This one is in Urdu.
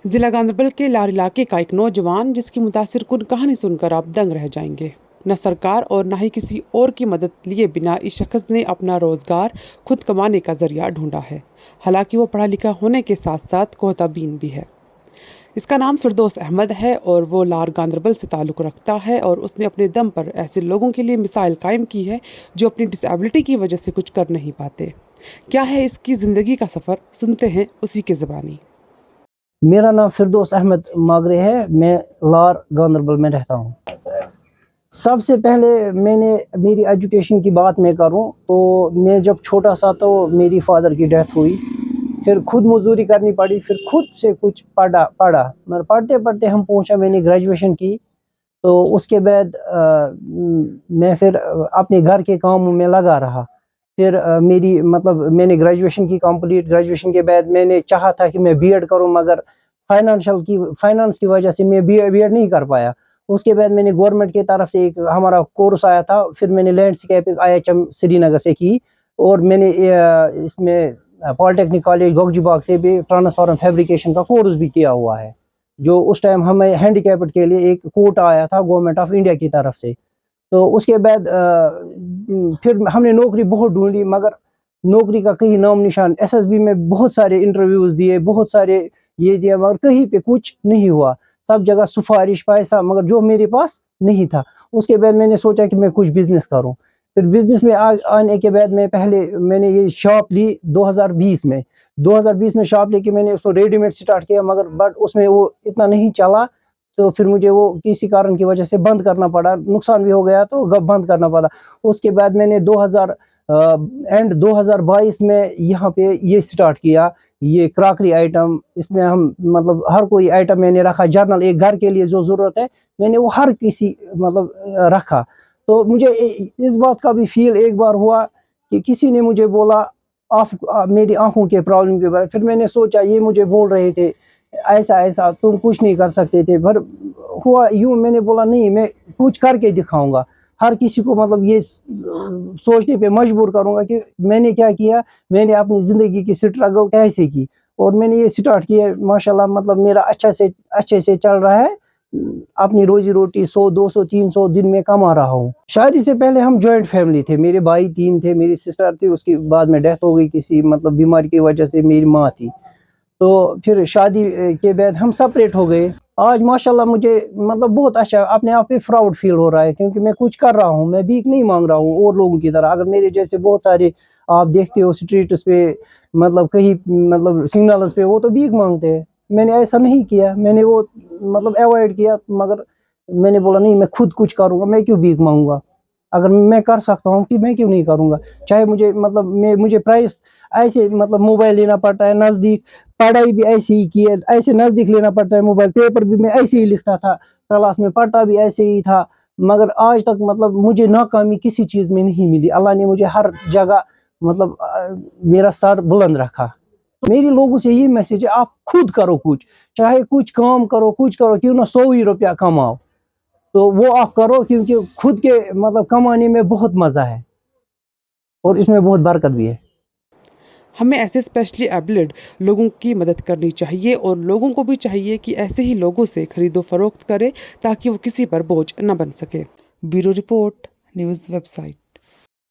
ضلع گاندربل کے لار علاقے کا ایک نوجوان جس کی متاثر کن کہانی سن کر آپ دنگ رہ جائیں گے۔ نہ سرکار اور نہ ہی کسی اور کی مدد لیے بنا اس شخص نے اپنا روزگار خود کمانے کا ذریعہ ڈھونڈا ہے۔ حالانکہ وہ پڑھا لکھا ہونے کے ساتھ ساتھ کوہتا بین بھی ہے۔ اس کا نام فردوس احمد ہے اور وہ لار گاندربل سے تعلق رکھتا ہے اور اس نے اپنے دم پر ایسے لوگوں کے لیے مثال قائم کی ہے جو اپنی ڈس ایبلٹی کی وجہ سے کچھ کر نہیں پاتے۔ کیا ہے اس کی زندگی کا سفر، سنتے ہیں اسی کی زبانی۔ میرا نام فردوس احمد ماگرے ہے، میں لار گاندربل میں رہتا ہوں۔ سب سے پہلے میری ایجوکیشن کی بات میں کروں تو میں جب چھوٹا سا تو میری فادر کی ڈیتھ ہوئی، پھر خود مزدوری کرنی پڑی، پھر خود سے کچھ پڑھا مگر پڑھتے پڑھتے ہم پہنچا، میں نے گریجویشن کی۔ تو اس کے بعد میں پھر اپنے گھر کے کاموں میں لگا رہا۔ پھر میں نے گریجویشن کی کمپلیٹ، گریجویشن کے بعد میں نے چاہا تھا کہ میں بی ایڈ کروں، مگر فائنانس کی وجہ سے میں بی ایڈ نہیں کر پایا۔ اس کے بعد میں نے گورنمنٹ کی طرف سے ایک ہمارا کورس آیا تھا، پھر میں نے لینڈسکیپنگ IHM سری نگر سے کی، اور میں نے اس میں پالیٹیکنک کالج گوگجی باغ سے بھی ٹرانسفارم فیبریکیشن کا کورس بھی کیا ہوا ہے، جو اس ٹائم ہمیں ہینڈی کیپڈ کے لیے ایک کوٹا آیا تھا گورنمنٹ آف انڈیا کی طرف سے۔ تو اس کے بعد پھر ہم نے نوکری بہت ڈھونڈی، مگر نوکری کا کہیں نام نشان، SSB میں بہت سارے انٹرویوز دیے، بہت سارے یہ دیا، مگر کہیں پہ کچھ نہیں ہوا، سب جگہ سفارش پیسہ، مگر جو میرے پاس نہیں تھا۔ اس کے بعد میں نے سوچا کہ میں کچھ بزنس کروں۔ پھر بزنس میں آنے کے بعد میں نے یہ شاپ لی 2020 میں شاپ لے کے میں نے اس کو ریڈی میڈ سٹارٹ کیا، مگر بٹ اس میں وہ اتنا نہیں چلا، تو پھر مجھے وہ کسی کارن کی وجہ سے بند کرنا پڑا، نقصان بھی ہو گیا تو بند کرنا پڑا۔ اس کے بعد میں نے 2022 میں یہاں پہ یہ سٹارٹ کیا، یہ کراکری آئٹم، اس میں ہم ہر کوئی آئٹم میں نے رکھا، جرنل ایک گھر کے لیے جو ضرورت ہے میں نے وہ ہر کسی رکھا۔ تو مجھے اس بات کا بھی فیل ایک بار ہوا کہ کسی نے مجھے بولا میری آنکھوں کے پرابلم کے بارے، پھر میں نے سوچا یہ مجھے بول رہے تھے ایسا تم کچھ نہیں کر سکتے تھے، پھر ہوا یوں، میں نے بولا نہیں، میں کچھ کر کے دکھاؤں گا، ہر کسی کو یہ سوچنے پہ مجبور کروں گا کہ میں نے کیا کیا، میں نے اپنی زندگی کی سٹرگل کیسے کی، اور میں نے یہ سٹارٹ کیا۔ ماشاءاللہ میرا اچھے سے چل رہا ہے، اپنی روزی روٹی 100 200 300 دن میں کما رہا ہوں۔ شادی سے پہلے ہم جوائنٹ فیملی تھے، میرے بھائی 3 تھے، میری سسٹر تھی، اس کے بعد میں ڈیتھ ہو گئی کسی بیماری کی وجہ سے، میری ماں تھی، تو پھر شادی کے بعد ہم سپریٹ ہو گئے۔ آج ماشاءاللہ مجھے بہت اچھا اپنے آپ پہ پراؤڈ فیل ہو رہا ہے، کیونکہ میں کچھ کر رہا ہوں، میں بھیک نہیں مانگ رہا ہوں اور لوگوں کی طرح۔ اگر میرے جیسے بہت سارے آپ دیکھتے ہو سٹریٹس پہ، کہیں سگنلز پہ، وہ تو بھیک مانگتے ہیں، میں نے ایسا نہیں کیا، میں نے وہ ایوائڈ کیا، مگر میں نے بولا نہیں، میں خود کچھ کروں گا، میں کیوں بھیک مانگوں گا، اگر میں کر سکتا ہوں کہ میں کیوں نہیں کروں گا۔ چاہے مجھے پرائس ایسے موبائل لینا پڑتا ہے نزدیک، پڑھائی بھی ایسے ہی کی ہے، ایسے نزدیک لینا پڑتا ہے موبائل، پیپر بھی میں ایسے ہی لکھتا تھا، کلاس میں پڑھتا بھی ایسے ہی تھا، مگر آج تک مجھے ناکامی کسی چیز میں نہیں ملی۔ اللہ نے مجھے ہر جگہ میرا سر بلند رکھا۔ میری لوگوں سے یہ میسج ہے، آپ خود کرو کچھ، چاہے کچھ کام کرو، کیوں نہ 100 ہی روپیہ کماؤ، تو وہ آپ کرو، کیونکہ خود کے کمانے میں بہت مزہ ہے اور اس میں بہت برکت بھی ہے۔ ہمیں ایسے اسپیشلی ایبلڈ لوگوں کی مدد کرنی چاہیے، اور لوگوں کو بھی چاہیے کہ ایسے ہی لوگوں سے خرید و فروخت کرے تاکہ وہ کسی پر بوجھ نہ بن سکے۔ Bureau report, news web site.